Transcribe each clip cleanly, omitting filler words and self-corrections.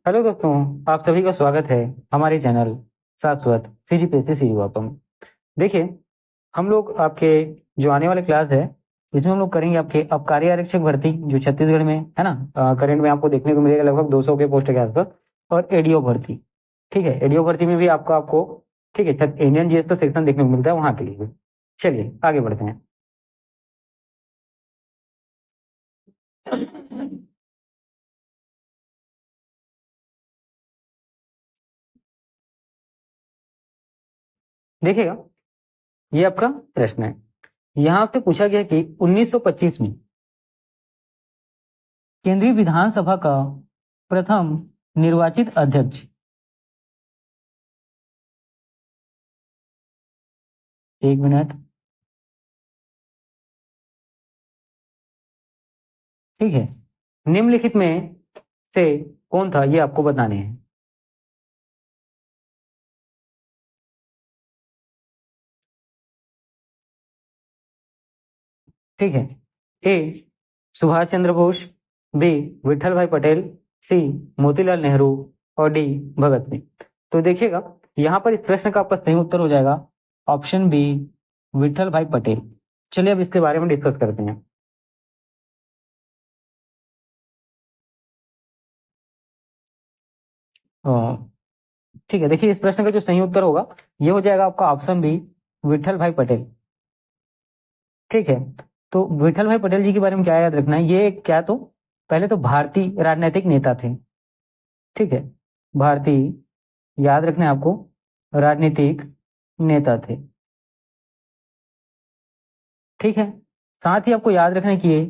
Hello दोस्तों, आप सभी का स्वागत है हमारे चैनल शाश्वत सीजीपीएससी सीजीवापम। देखिए, हम लोग आपके जो आने वाले क्लास है इसमें हम लोग करेंगे आपके आबकारी आरक्षक भर्ती जो छत्तीसगढ़ में है ना। करंट में आपको देखने को मिलेगा लगभग 200 के पोस्ट के आसपास। और एडीओ भर्ती, ठीक है, एडीओ भर्ती में भी आपको ठीक है इंडियन जीएस का सेक्शन देखने को मिलता है वहाँ के लिए भी। चलिए आगे बढ़ते हैं। देखिएगा, ये आपका प्रश्न है। यहाँ से पूछा गया कि 1925 में केंद्रीय विधानसभा का प्रथम निर्वाचित अध्यक्ष, एक मिनट, ठीक है, निम्नलिखित में से कौन था ये आपको बताने हैं। ठीक है, ए सुभाष चंद्र बोस, बी विठल भाई पटेल, सी मोतीलाल नेहरू और डी भगत सिंह। तो देखिएगा, यहाँ पर इस प्रश्न का आपका सही उत्तर हो जाएगा ऑप्शन बी विठल भाई पटेल। चलिए अब इसके बारे में डिस्कस करते हैं। ठीक है, देखिए इस प्रश्न का जो सही उत्तर होगा ये हो जाएगा आपका ऑप्शन बी विठल भाई पटेल। ठीक है, तो विठल भाई पटेल जी के बारे में क्या याद रखना है, ये क्या तो पहले तो भारतीय राजनीतिक नेता थे। ठीक है, भारतीय याद रखना है आपको, राजनीतिक नेता थे। ठीक है, साथ ही आपको याद रखना है कि ये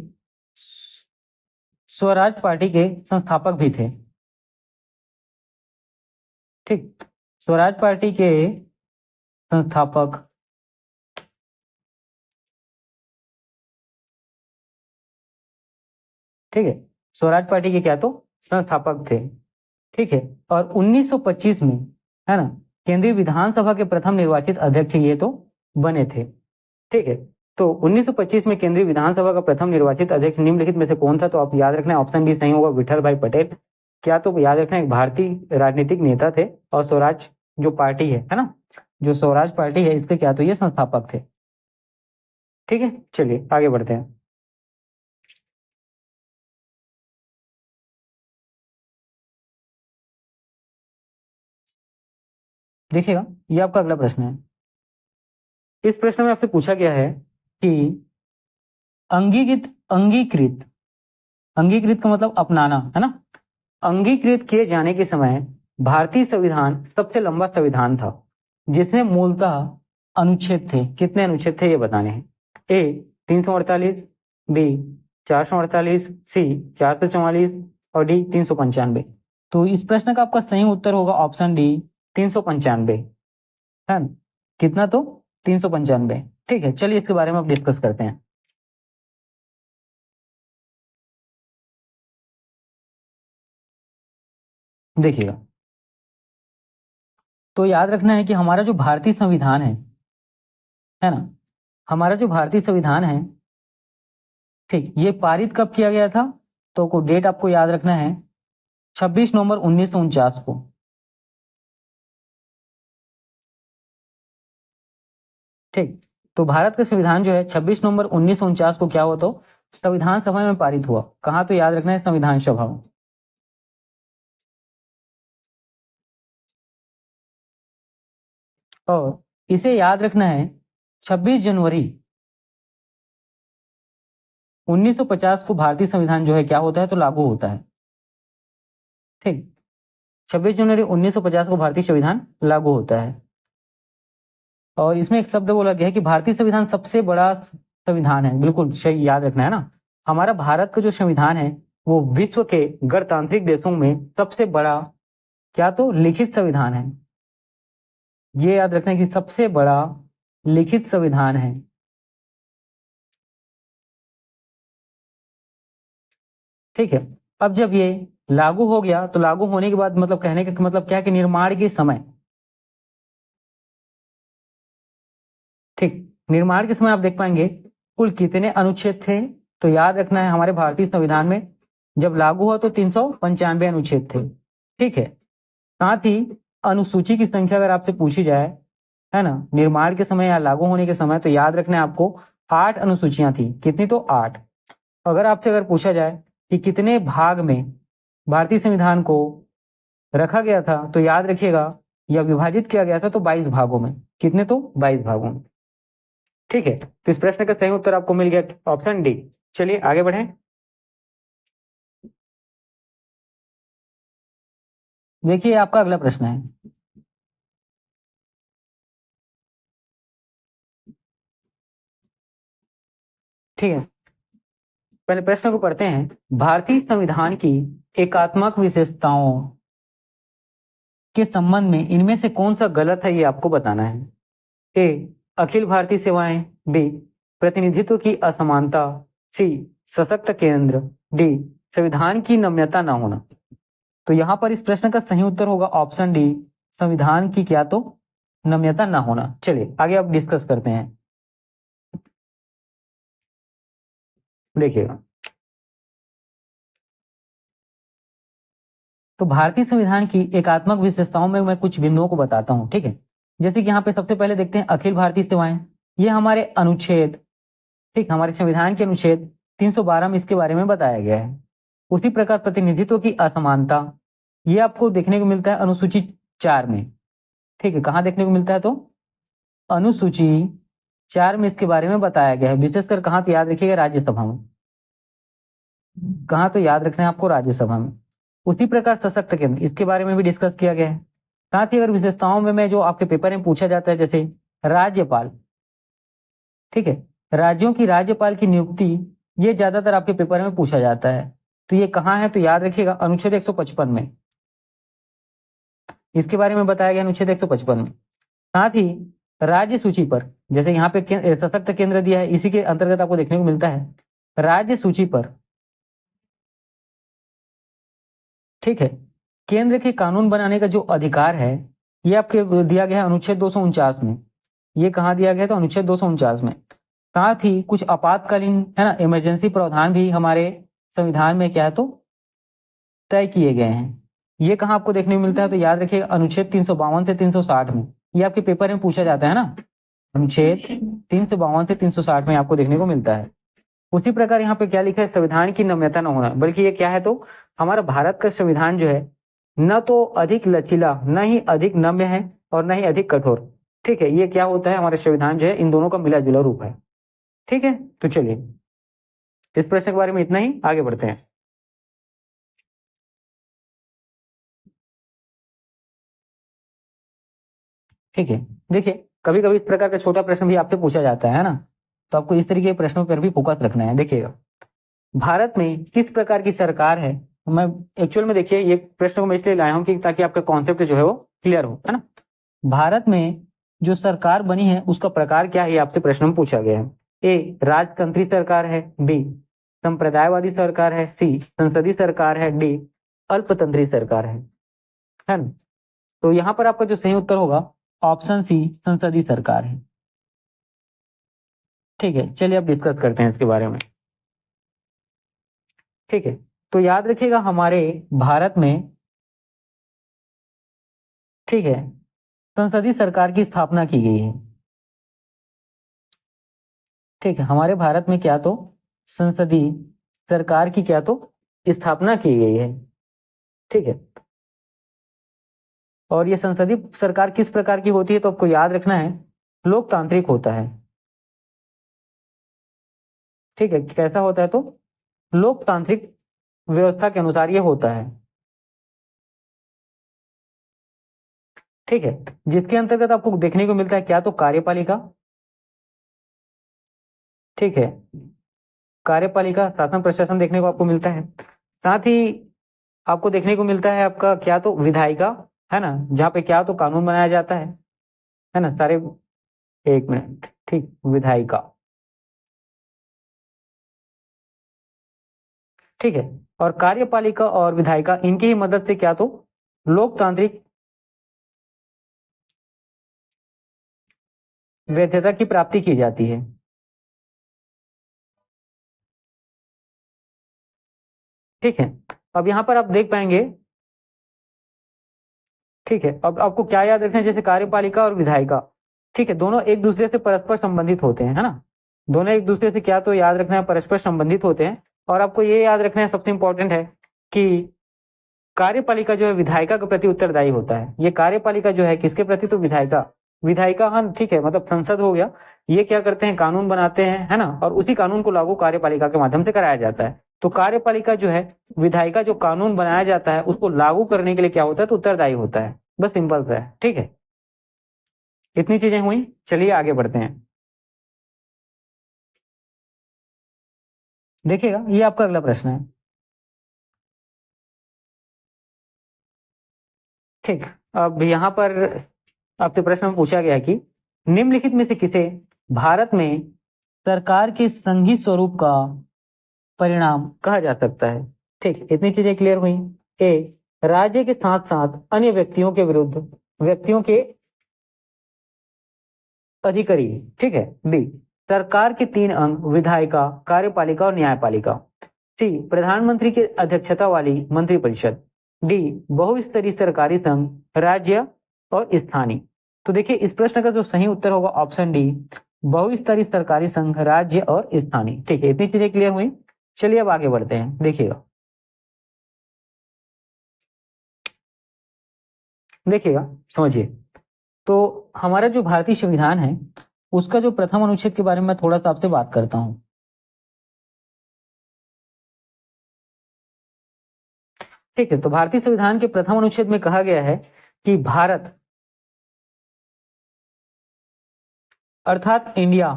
स्वराज पार्टी के संस्थापक भी थे। ठीक, स्वराज पार्टी के संस्थापक, ठीक है, स्वराज पार्टी के क्या तो संस्थापक थे। ठीक है, और 1925 में है ना केंद्रीय विधानसभा के प्रथम निर्वाचित अध्यक्ष ये तो बने थे। ठीक है, तो 1925 में केंद्रीय विधानसभा का प्रथम निर्वाचित अध्यक्ष निम्नलिखित में से कौन था, तो आप याद रखना है ऑप्शन बी सही होगा विठल भाई पटेल। क्या तो याद रखना है भारतीय राजनीतिक नेता थे और स्वराज जो पार्टी है ना, जो स्वराज पार्टी है इसके क्या तो ये संस्थापक थे। ठीक है, चलिए आगे बढ़ते हैं। देखिएगा, ये आपका अगला प्रश्न है। इस प्रश्न में आपसे पूछा गया है कि अंगीकृत अंगीकृत अंगीकृत का मतलब अपनाना है ना, अंगीकृत किए जाने के समय भारतीय संविधान सबसे लंबा संविधान था जिसमें मूलतः अनुच्छेद थे। कितने अनुच्छेद थे ये बताने हैं। ए 348, बी 448, सी 444 और डी 395। तो इस प्रश्न का आपका सही उत्तर होगा ऑप्शन डी 395 है ना? कितना तो 395। ठीक है, चलिए इसके बारे में अब डिस्कस करते हैं। देखिएगा, तो याद रखना है कि हमारा जो भारतीय संविधान है ना, हमारा जो भारतीय संविधान है, ठीक, ये पारित कब किया गया था, तो को डेट आपको याद रखना है 26 नवंबर 1949 को। ठीक, तो भारत का संविधान जो है 26 नवंबर 1949 को क्या हुआ, तो संविधान सभा में पारित हुआ। कहाँ, तो याद रखना है संविधान सभा में। और इसे याद रखना है 26 जनवरी 1950 को भारतीय संविधान जो है क्या होता है, तो लागू होता है। ठीक, 26 जनवरी 1950 को भारतीय संविधान लागू होता है। और इसमें एक शब्द बोला गया है कि भारतीय संविधान सबसे बड़ा संविधान है। बिल्कुल सही याद रखना है ना, हमारा भारत का जो संविधान है वो विश्व के गणतांत्रिक देशों में सबसे बड़ा क्या तो लिखित संविधान है। ये याद रखना है कि सबसे बड़ा लिखित संविधान है। ठीक है, अब जब ये लागू हो गया तो लागू होने के बाद मतलब कहने का मतलब क्या कि निर्माण के समय, ठीक, निर्माण के समय आप देख पाएंगे कुल कितने अनुच्छेद थे, तो याद रखना है हमारे भारतीय संविधान में जब लागू हुआ तो 395 अनुच्छेद थे। ठीक है। साथ ही अनुसूची की संख्या अगर आपसे पूछी जाए, है ना, निर्माण के समय या लागू होने के समय, तो याद रखना है आपको 8 अनुसूचियां थी। कितनी? तो 8। अगर आपसे अगर पूछा जाए कि कितने भाग में भारतीय संविधान को रखा गया था, तो याद रखिएगा या विभाजित किया गया था, तो 22 भागों में। कितने? तो 22 भागों में। ठीक है, तो इस प्रश्न का सही उत्तर आपको मिल गया ऑप्शन डी। चलिए आगे बढ़ें। देखिए आपका अगला प्रश्न है। ठीक है, पहले प्रश्न को पढ़ते हैं। भारतीय संविधान की एकात्मक विशेषताओं के संबंध में इनमें से कौन सा गलत है, ये आपको बताना है। ए, अखिल भारतीय सेवाएं। बी, प्रतिनिधित्व की असमानता। सी, सशक्त केंद्र। डी, संविधान की नम्यता न होना। तो यहां पर इस प्रश्न का सही उत्तर होगा ऑप्शन डी, संविधान की क्या? तो नम्यता न होना। चलिए आगे अब डिस्कस करते हैं। देखिएगा, तो भारतीय संविधान की एकात्मक विशेषताओं में मैं कुछ बिंदुओं को बताता हूं। ठीक है, जैसे कि यहाँ पे सबसे पहले देखते हैं अखिल भारतीय सेवाएं। ये हमारे अनुच्छेद, ठीक, हमारे संविधान के अनुच्छेद 312 में इसके बारे में बताया गया है। उसी प्रकार प्रतिनिधित्व की असमानता, ये आपको देखने को मिलता है अनुसूची 4 में। ठीक है, कहाँ देखने को मिलता है? तो अनुसूची 4 में इसके बारे में बताया गया है। विशेषकर कहाँ? तो याद रखिएगा राज्यसभा में। कहाँ? तो याद रखना है आपको राज्यसभा में। उसी प्रकार सशक्त केंद्र, इसके बारे में भी डिस्कस किया गया है। साथ ही अगर विशेषताओं में जो आपके पेपर में पूछा जाता है, जैसे राज्यपाल, ठीक है, राज्यों की राज्यपाल की नियुक्ति, ये ज्यादातर आपके पेपर में पूछा जाता है। तो ये कहाँ है? तो याद रखिएगा अनुच्छेद 155 में, इसके बारे में बताया गया अनुच्छेद 155 में। साथ ही राज्य सूची पर, जैसे यहाँ पे सशक्त केंद्र दिया है, इसी के अंतर्गत आपको देखने को मिलता है राज्य सूची पर। ठीक है, केंद्र के कानून बनाने का जो अधिकार है, ये आपके दिया गया है अनुच्छेद 249 में। ये कहाँ दिया गया? तो अनुच्छेद 249 में। साथ ही कुछ आपातकालीन, है ना, इमरजेंसी प्रावधान भी हमारे संविधान में क्या है? तो तय किए गए हैं। ये कहाँ आपको देखने को मिलता है? तो याद रखिए अनुच्छेद 352 से 360 में। ये आपके पेपर में पूछा जाता है ना, अनुच्छेद 352 से 360 में आपको देखने को मिलता है। उसी प्रकार यहाँ पे क्या लिखा है? संविधान की नम्यता न होना, बल्कि ये क्या है? तो हमारा भारत का संविधान जो है, न तो अधिक लचीला, न ही अधिक नम्य है, और न ही अधिक कठोर। ठीक है, ये क्या होता है? हमारे संविधान जो है, इन दोनों का मिला जुला रूप है। ठीक है, तो चलिए इस प्रश्न के बारे में इतना ही, आगे बढ़ते हैं। ठीक है, देखिए कभी कभी इस प्रकार का छोटा प्रश्न भी आपसे पूछा जाता है ना, तो आपको इस तरीके के प्रश्नों पर भी फोकस रखना है। देखिएगा, भारत में किस प्रकार की सरकार है? मैं एक्चुअल में, देखिए ये प्रश्न को मैं इसलिए लाया हूँ कि ताकि आपका कॉन्सेप्ट जो है वो क्लियर हो, है ना। भारत में जो सरकार बनी है, उसका प्रकार क्या है, ये आपसे प्रश्न में पूछा गया है। ए, राजतंत्री सरकार है। बी, संप्रदायवादी सरकार है। सी, संसदीय सरकार है। डी, अल्पतंत्री सरकार है ना। तो यहाँ पर आपका जो सही उत्तर होगा ऑप्शन सी, संसदीय सरकार है। ठीक है, चलिए अब डिस्कस करते हैं इसके बारे में। ठीक है, तो याद रखिएगा हमारे भारत में, ठीक है, संसदीय सरकार की स्थापना की गई है। ठीक है, हमारे भारत में क्या? तो संसदीय सरकार की क्या? तो स्थापना की गई है। ठीक है, और ये संसदीय सरकार किस प्रकार की होती है? तो आपको याद रखना है लोकतांत्रिक होता है। ठीक है, कैसा होता है? तो लोकतांत्रिक व्यवस्था के अनुसार ये होता है। ठीक है, जिसके अंतर्गत आपको देखने को मिलता है क्या? तो कार्यपालिका। ठीक है, कार्यपालिका, शासन प्रशासन देखने को आपको मिलता है। साथ ही आपको देखने को मिलता है आपका क्या? तो विधायिका, है ना, जहाँ पे क्या? तो कानून बनाया जाता है ना सारे। एक मिनट, ठीक, विधायिका। ठीक है, और कार्यपालिका और विधायिका, इनकी ही मदद से क्या? तो लोकतांत्रिक वैधता की प्राप्ति की जाती है। ठीक है, अब यहाँ पर आप देख पाएंगे ठीक है, अब आपको क्या याद रखना है, जैसे कार्यपालिका और विधायिका, ठीक है, दोनों एक दूसरे से परस्पर संबंधित होते हैं, है ना। दोनों एक दूसरे से क्या तो याद रखना है, परस्पर संबंधित होते हैं। और आपको ये याद रखना है, सबसे इंपॉर्टेंट है कि कार्यपालिका जो है विधायिका के प्रति उत्तरदायी होता है। ये कार्यपालिका जो है किसके प्रति, तो विधायिका, विधायिका, हाँ ठीक है, मतलब संसद हो गया, ये क्या करते हैं, कानून बनाते हैं, है ना, और उसी कानून को लागू कार्यपालिका के माध्यम से कराया जाता है। तो कार्यपालिका जो है, विधायिका जो कानून बनाया जाता है उसको लागू करने के लिए क्या होता है, तो उत्तरदायी होता है। बस सिंपल सा है, ठीक है। इतनी चीजें हुई, चलिए आगे बढ़ते हैं। देखिएगा, ये आपका अगला प्रश्न है। ठीक, अब यहाँ पर आपसे प्रश्न पूछा गया कि निम्नलिखित में से किसे भारत में सरकार के संघीय स्वरूप का परिणाम कहा जा सकता है। ठीक, इतनी चीजें क्लियर हुई। ए, राज्य के साथ साथ अन्य व्यक्तियों के विरुद्ध व्यक्तियों के अधिकारी, ठीक है। बी, सरकार के 3 अंग, विधायिका, कार्यपालिका और न्यायपालिका। सी, प्रधानमंत्री की अध्यक्षता वाली मंत्रिपरिषद। डी, बहुस्तरीय सरकारी संघ, राज्य और स्थानीय। तो देखिए, इस प्रश्न का जो सही उत्तर होगा ऑप्शन डी, बहुस्तरीय सरकारी संघ, राज्य और स्थानीय। ठीक है, इतनी चीजें क्लियर हुई। चलिए अब आगे बढ़ते हैं। देखिएगा, देखिएगा, समझिए। तो हमारा जो भारतीय संविधान है उसका जो प्रथम अनुच्छेद के बारे में मैं थोड़ा सा आपसे बात करता हूं। ठीक है, तो भारतीय संविधान के प्रथम अनुच्छेद में कहा गया है कि भारत अर्थात इंडिया,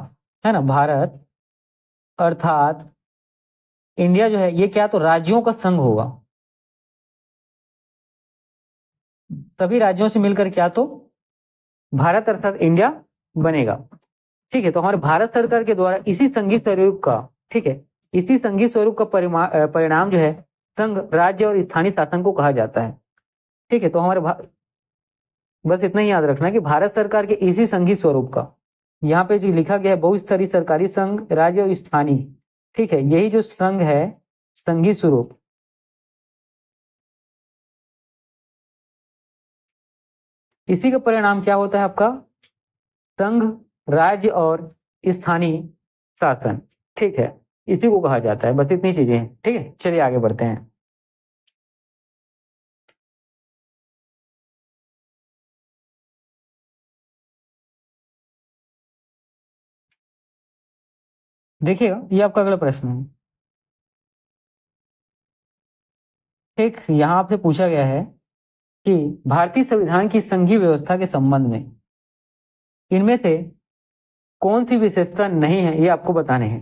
है ना, भारत अर्थात इंडिया जो है ये क्या तो राज्यों का संघ होगा। सभी राज्यों से मिलकर क्या तो भारत अर्थात इंडिया बनेगा। ठीक है, तो हमारे भारत सरकार के द्वारा इसी संघीय स्वरूप का, ठीक है, इसी संघीय स्वरूप का परिणाम जो है संघ, राज्य और स्थानीय शासन को कहा जाता है। ठीक है, तो हमारे बस इतना ही याद रखना कि भारत सरकार के इसी संघीय स्वरूप का, यहाँ पे जो लिखा गया है बहुस्तरीय सरकारी संघ, राज्य और स्थानीय, ठीक है, यही जो संघ है संघीय स्वरूप, इसी का परिणाम क्या होता है आपका, संघ, राज्य और स्थानीय शासन। ठीक है, इसी को कहा जाता है। बस इतनी चीजें हैं, ठीक है। चलिए आगे बढ़ते हैं। देखिएगा, ये आपका अगला प्रश्न है। ठीक, यहाँ आपसे पूछा गया है कि भारतीय संविधान की संघीय व्यवस्था के संबंध में इनमें से कौन सी विशेषता नहीं है, ये आपको बताने हैं।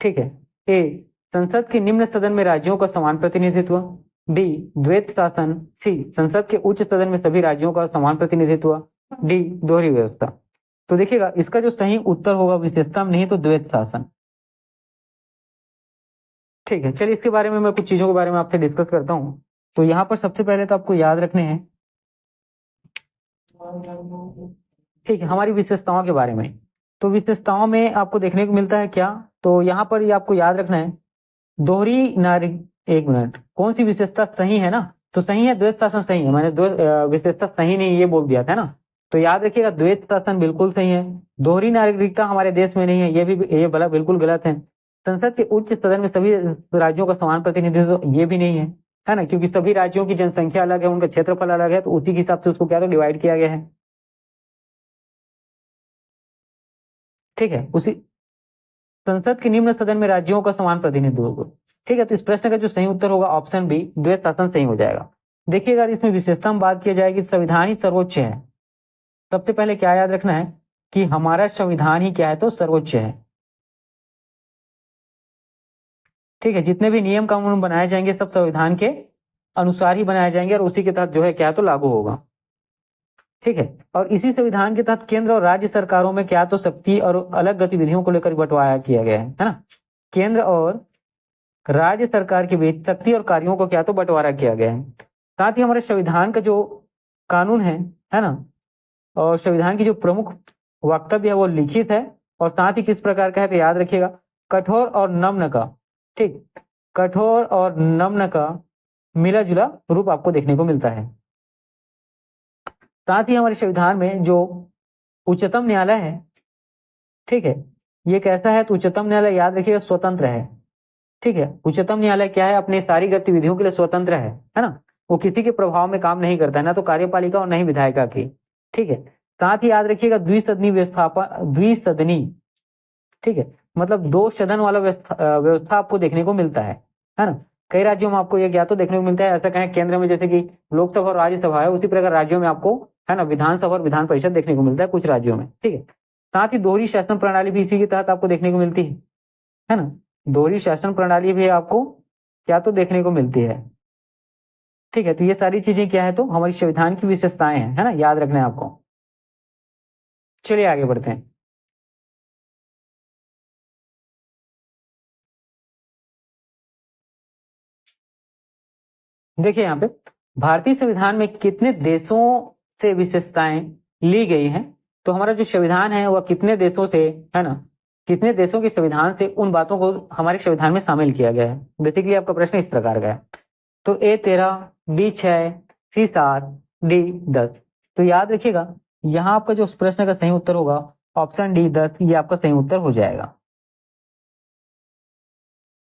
ठीक है, ए, संसद के निम्न सदन में राज्यों का समान प्रतिनिधित्व। डी, द्वैत शासन। सी, संसद के उच्च सदन में सभी राज्यों का समान प्रतिनिधित्व। डी, दोहरी व्यवस्था। तो देखिएगा, इसका जो सही उत्तर होगा विशेषता में नहीं तो द्वैत शासन। ठीक है, चलिए इसके बारे में मैं कुछ चीजों के बारे में आपसे डिस्कस करता हूँ। तो यहाँ पर सबसे पहले तो आपको याद रखने हैं, ठीक है, हमारी विशेषताओं के बारे में। तो विशेषताओं में आपको देखने को मिलता है क्या, तो यहाँ पर ये आपको याद रखना है, दोहरी नागरिक, एक मिनट, कौन सी विशेषता सही है ना, तो सही है द्वैत शासन सही है, मैंने विशेषता सही नहीं ये बोल दिया था ना। तो याद रखिएगा, द्वैत शासन बिल्कुल सही है। दोहरी नागरिकता हमारे देश में नहीं है, ये भला बिल्कुल गलत है। संसद के उच्च सदन में सभी राज्यों का समान प्रतिनिधित्व, ये भी नहीं है ना, क्योंकि सभी राज्यों की जनसंख्या अलग है, उनका क्षेत्रफल अलग है, तो उसी के हिसाब से उसको क्या तो डिवाइड किया गया है। ठीक है, उसी संसद के निम्न सदन में राज्यों का समान प्रतिनिधित्व होगा। ठीक है, तो इस प्रश्न का जो सही उत्तर होगा ऑप्शन बी, द्वैत शासन सही हो जाएगा। देखिएगा, अगर इसमें विशेषता में बात की जाएगी, संविधान ही सर्वोच्च है। सबसे पहले क्या याद रखना है कि हमारा संविधान ही क्या है तो सर्वोच्च है। ठीक है, जितने भी नियम कानून बनाए जाएंगे सब संविधान के अनुसार ही बनाए जाएंगे और उसी के तहत जो है क्या तो लागू होगा। ठीक है, और इसी संविधान के तहत केंद्र और राज्य सरकारों में क्या तो शक्ति और अलग गतिविधियों को लेकर बंटवारा किया गया है ना। केंद्र और राज्य सरकार के बीच शक्ति और कार्यों को क्या तो बंटवारा किया गया है। साथ ही हमारे संविधान का जो कानून है ना, और संविधान की जो प्रमुख वक्तव्य है वो लिखित है, और साथ ही किस प्रकार का है तो याद रखिएगा, कठोर और नम्र का, ठीक, कठोर और नम्र का मिला जुला रूप आपको देखने को मिलता है। साथ ही हमारे संविधान में जो उच्चतम न्यायालय है, ठीक है, ये कैसा है? तो उच्चतम न्यायालय याद रखिएगा स्वतंत्र है, ठीक है। उच्चतम न्यायालय क्या है? अपनी सारी गतिविधियों के लिए स्वतंत्र है ना। वो किसी के प्रभाव में काम नहीं करता है, ना तो कार्यपालिका और न ही विधायिका की, ठीक है। साथ ही याद रखिएगा द्विसदनी द्विसदनी, ठीक है, मतलब 2 सदन वाला व्यवस्था आपको देखने को मिलता है ना। कई राज्यों में आपको ये क्या तो देखने को मिलता है, ऐसा कहें केंद्र में जैसे कि लोकसभा और राज्यसभा है, उसी प्रकार राज्यों में आपको है ना विधानसभा और विधान परिषद देखने को मिलता है कुछ राज्यों में, ठीक है। साथ ही दोहरी शासन प्रणाली भी इसी के तहत आपको देखने को मिलती है ना। दोहरी शासन प्रणाली भी आपको क्या तो देखने को मिलती है, ठीक है। तो ये सारी चीजें क्या है? तो हमारी संविधान की विशेषताएं हैं, है ना, याद रखना है आपको। चलिए आगे बढ़ते हैं। देखिए यहाँ पे भारतीय संविधान में कितने देशों से विशेषताएं ली गई हैं। तो हमारा जो संविधान है वह कितने देशों से, है ना, कितने देशों के संविधान से उन बातों को हमारे संविधान में शामिल किया गया है। बेसिकली आपका प्रश्न इस प्रकार का है। तो A13, B6, C7, D10। तो याद रखिएगा यहाँ आपका जो प्रश्न का सही उत्तर होगा ऑप्शन D10, ये आपका सही उत्तर हो जाएगा,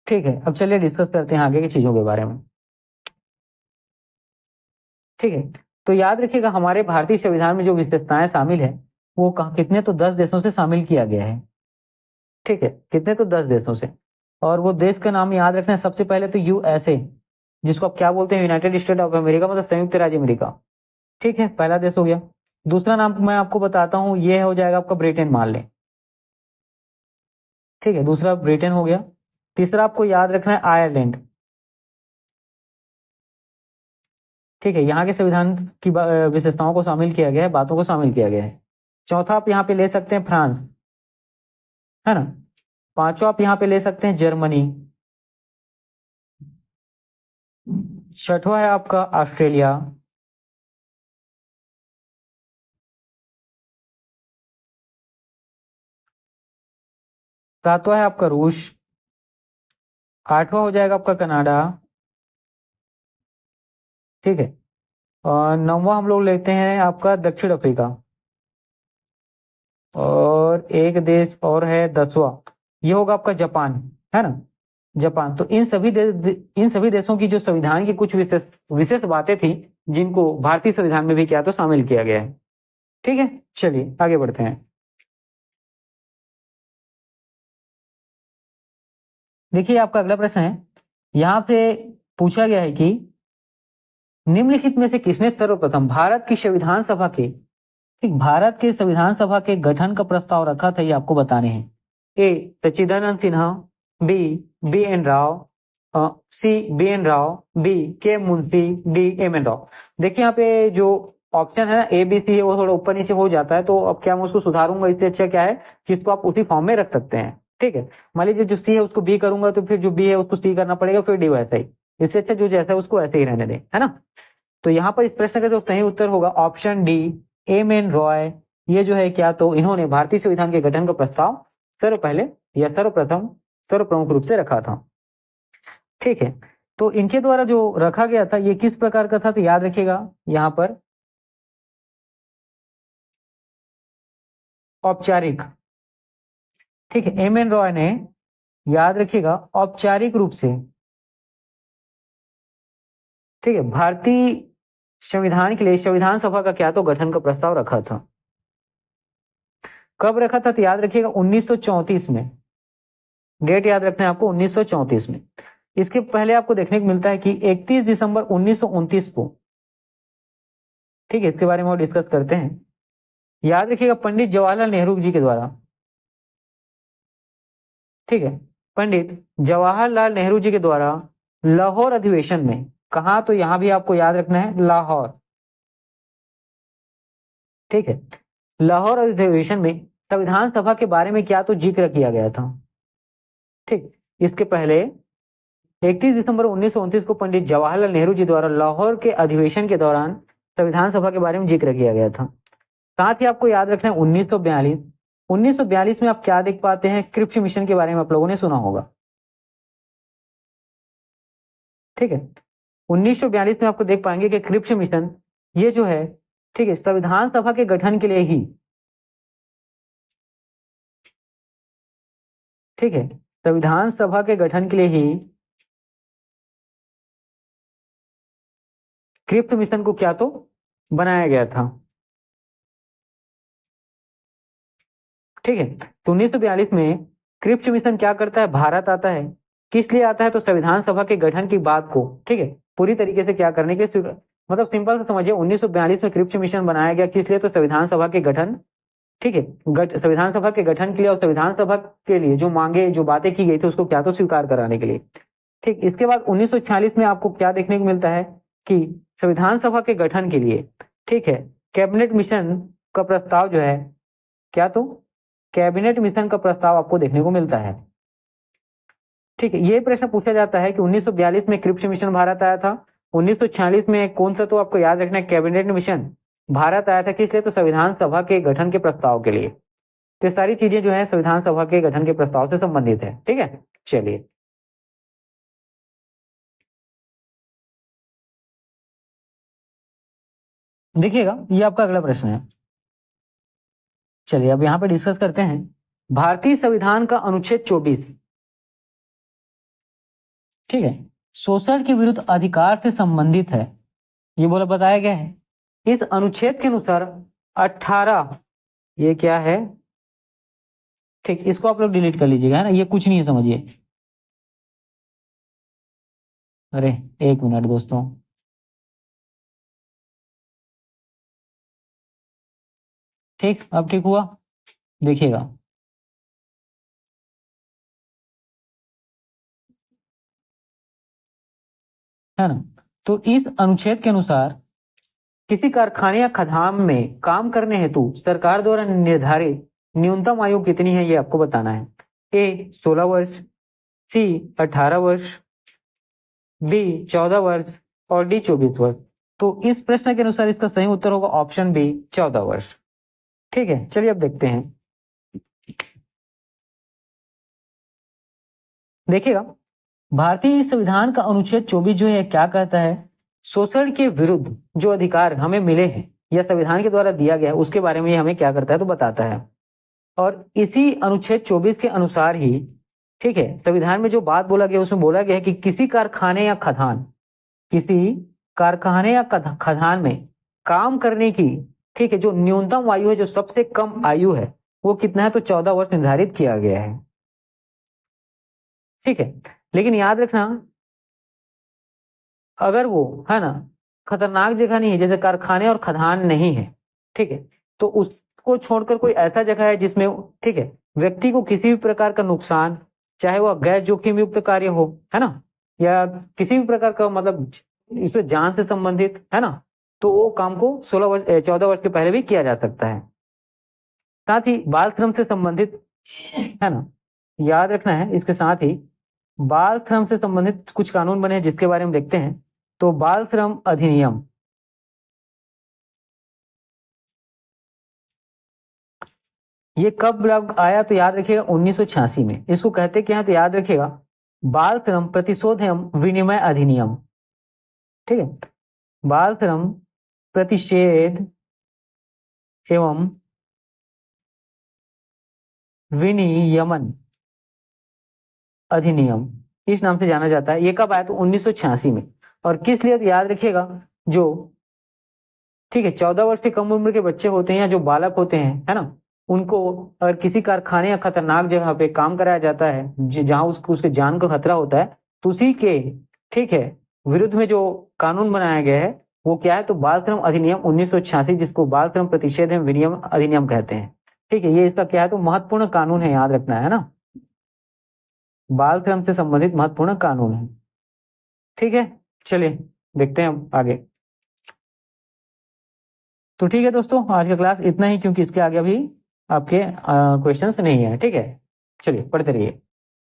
ठीक है। अब चलिए डिस्कस करते हैं आगे की चीजों के बारे में, ठीक है। तो याद रखिएगा हमारे भारतीय संविधान में जो विशेषताएं शामिल है वो कितने तो 10 देशों से शामिल किया गया है, ठीक है। कितने तो 10 देशों से, और वो देश का नाम याद रखना है। सबसे पहले तो USA, जिसको आप क्या बोलते हैं? यूनाइटेड स्टेट ऑफ अमेरिका, मतलब संयुक्त राज्य अमेरिका, ठीक है, पहला देश हो गया। दूसरा नाम मैं आपको बताता हूँ, ये हो जाएगा आपका ब्रिटेन, मान लें, ठीक है, दूसरा ब्रिटेन हो गया। तीसरा आपको याद रखना है आयरलैंड, ठीक है, यहाँ के संविधान की विशेषताओं को शामिल किया गया है, बातों को शामिल किया गया है। चौथा आप यहाँ पे ले सकते हैं फ्रांस, है ना। पांचवा आप यहाँ पे ले सकते हैं जर्मनी। छठवा है आपका ऑस्ट्रेलिया। सातवां है आपका रूस। आठवां हो जाएगा आपका कनाडा, ठीक है। और नौवां हम लोग लेते हैं आपका दक्षिण अफ्रीका। और एक देश और है 10वां, ये होगा आपका जापान, है ना, जापान। तो इन सभी देशों की जो संविधान की कुछ विशेष विशेष बातें थी जिनको भारतीय संविधान में भी क्या तो शामिल किया गया है, ठीक है। चलिए आगे बढ़ते हैं। देखिए आपका अगला प्रश्न है, यहाँ से पूछा गया है कि निम्नलिखित में से किसने सर्वप्रथम भारत की संविधान सभा के, ठीक, भारत के संविधान सभा के गठन का प्रस्ताव रखा था, ये आपको बताने हैं। A Sachchidananda Sinha, B N Rao, C B N Rao, D K Munshi, D M N Rao. देखिए यहाँ पे जो ऑप्शन है ना ए बी सी है वो थोड़ा ऊपर नीचे हो जाता है, तो अब क्या मैं उसको सुधारूंगा, इससे अच्छा क्या है कि इसको आप उसी फॉर्म में रख सकते हैं, ठीक है। मान लीजिए जो सी है उसको बी करूंगा तो फिर जो बी है उसको सी करना पड़ेगा, फिर डी वैसा ही। इससे अच्छा जो जैसा है उसको ऐसे ही रहने दें, है ना। तो यहाँ पर इस प्रश्न का जो सही उत्तर होगा option D, M N Roy. ये जो है क्या तो इन्होंने भारतीय संविधान के गठन का प्रस्ताव सर्व पहले या सर्वप्रथम सर्वप्रमुख रूप से रखा था, ठीक है। तो इनके द्वारा जो रखा गया था ये किस प्रकार का था? तो याद रखिएगा यहाँ पर औपचारिक, ठीक है। एम एन रॉय ने, याद रखिएगा, औपचारिक रूप से, ठीक है, भारतीय संविधान के लिए संविधान सभा का क्या तो गठन का प्रस्ताव रखा था। कब रखा था? तो याद रखिएगा 1934 में। डेट याद रखना है आपको, 1934 में। इसके पहले आपको देखने को मिलता है कि 31 दिसंबर 1929 को, ठीक है, इसके बारे में और डिस्कस करते हैं। याद रखिएगा पंडित जवाहरलाल नेहरू जी के द्वारा, ठीक है, पंडित जवाहरलाल नेहरू जी के द्वारा लाहौर अधिवेशन में, कहा तो यहां भी आपको याद रखना है लाहौर, ठीक है, लाहौर अधिवेशन में संविधान सभा के बारे में क्या तो जिक्र किया गया था, ठीक। इसके पहले 31 दिसंबर 1929 को पंडित जवाहरलाल नेहरू जी द्वारा लाहौर के अधिवेशन के दौरान संविधान सभा के बारे में जिक्र किया गया था। साथ ही आपको याद रखना है 1942 में आप क्या देख पाते हैं? क्रिप्स मिशन के बारे में आप लोगों ने सुना होगा, ठीक है। 1942 में आपको देख पाएंगे कि क्रिप्स मिशन ये जो है ठीक है, संविधान सभा के गठन के लिए ही, ठीक है, संविधान सभा के गठन के लिए ही क्रिप्स मिशन को क्या तो बनाया गया था। ठीक है, तो 1942 में क्रिप्स मिशन क्या करता है, भारत आता है। किस लिए आता है, तो संविधान सभा के गठन की बात को, ठीक है, पूरी तरीके से क्या करने के, मतलब सिंपल से समझिए, 1942 में क्रिप्स मिशन बनाया गया किस लिए, तो संविधान सभा के गठन, ठीक है, संविधान सभा के गठन के लिए और संविधान सभा के लिए जो मांगे, जो बातें की गई थी उसको क्या तो स्वीकार कराने के लिए। ठीक, इसके बाद 1946 में आपको क्या देखने को मिलता है कि संविधान सभा के गठन के लिए, ठीक है, कैबिनेट मिशन का प्रस्ताव जो है, क्या तो कैबिनेट मिशन का प्रस्ताव आपको देखने को मिलता है। ठीक है, ये प्रश्न पूछा जाता है कि 1942 में क्रिप्स मिशन भारत आया था, 1946 में कौन सा, तो आपको याद रखना है कैबिनेट मिशन भारत आया था, किस लिए, तो संविधान सभा के गठन के प्रस्ताव के लिए। तो सारी चीजें जो है संविधान सभा के गठन के प्रस्ताव से संबंधित है। ठीक है, चलिए देखिएगा, ये आपका अगला प्रश्न है। चलिए अब यहाँ पे डिस्कस करते हैं भारतीय संविधान का अनुच्छेद 24, ठीक है, शोषण के विरुद्ध अधिकार से संबंधित है, ये बोला बताया गया है। इस अनुच्छेद के अनुसार 18, ये क्या है, ठीक, इसको आप लोग डिलीट कर लीजिएगा, है ना, ये कुछ नहीं है, समझिए। अरे एक मिनट दोस्तों, ठीक, अब ठीक हुआ, देखिएगा, है ना। तो इस अनुच्छेद के अनुसार किसी कारखाने या खदान में काम करने हेतु सरकार द्वारा निर्धारित न्यूनतम आयु कितनी है, ये आपको बताना है। ए 16 वर्ष, सी 18 वर्ष, बी 14 वर्ष और डी 24 वर्ष। तो इस प्रश्न के अनुसार इसका सही उत्तर होगा ऑप्शन बी 14 वर्ष। ठीक है, चलिए अब देखते हैं, देखिएगा भारतीय संविधान का अनुच्छेद 24 जो है क्या कहता है, शोषण के विरुद्ध जो अधिकार हमें मिले हैं या संविधान के द्वारा दिया गया है उसके बारे में ये हमें क्या करता है, तो बताता है। और इसी अनुच्छेद 24 के अनुसार ही, ठीक है, संविधान में जो बात बोला गया उसमें बोला गया है कि किसी कारखाने या खदान, किसी कारखाने या खदान में काम करने की, ठीक है, जो न्यूनतम आयु है, जो सबसे कम आयु है वो कितना है, तो 14 वर्ष निर्धारित किया गया है। ठीक है, लेकिन याद रखना अगर वो, है ना, खतरनाक जगह नहीं है, जैसे कारखाने और खदान नहीं है, ठीक है, तो उसको छोड़कर कोई ऐसा जगह है जिसमें, ठीक है, व्यक्ति को किसी भी प्रकार का नुकसान, चाहे वह गैर जोखिम युक्त कार्य हो, है ना, या किसी भी प्रकार का, मतलब इससे जान से संबंधित, है ना, तो वो काम को 14 वर्ष के पहले भी किया जा सकता है। साथ ही बाल श्रम से संबंधित, है ना, याद रखना है, इसके साथ ही बाल श्रम से संबंधित कुछ कानून बने हैं जिसके बारे में देखते हैं। तो बाल श्रम अधिनियम, ये कब आया, तो याद रखिएगा 1986 में। इसको कहते क्या है, तो याद रखिएगा बाल श्रम प्रतिशोध एवं विनिमय अधिनियम। ठीक है, बाल श्रम प्रतिषेध एवं विनियमन अधिनियम, इस नाम से जाना जाता है। ये कब आया, तो 1986 में। और किस लिए, तो याद रखिएगा जो, ठीक है, 14 वर्ष से कम उम्र के बच्चे होते हैं या जो बालक होते हैं, है ना, उनको अगर किसी कारखाने या खतरनाक जगह पे काम कराया जाता है जहां उसके जान का खतरा होता है, तो उसी के, ठीक है, विरुद्ध में जो कानून बनाया गया है वो क्या है, तो बाल श्रम अधिनियम 1986, जिसको बाल श्रम प्रतिषेध एवं विनियम अधिनियम कहते हैं। ठीक है, ये इसका क्या है, तो महत्वपूर्ण कानून है, याद रखना है ना, बाल श्रम से संबंधित महत्वपूर्ण कानून है। ठीक है, चलिए देखते हैं आगे। तो ठीक है दोस्तों, आज का क्लास इतना ही, क्योंकि इसके आगे अभी आपके क्वेश्चंस नहीं है। ठीक है, चलिए पढ़ते रहिए।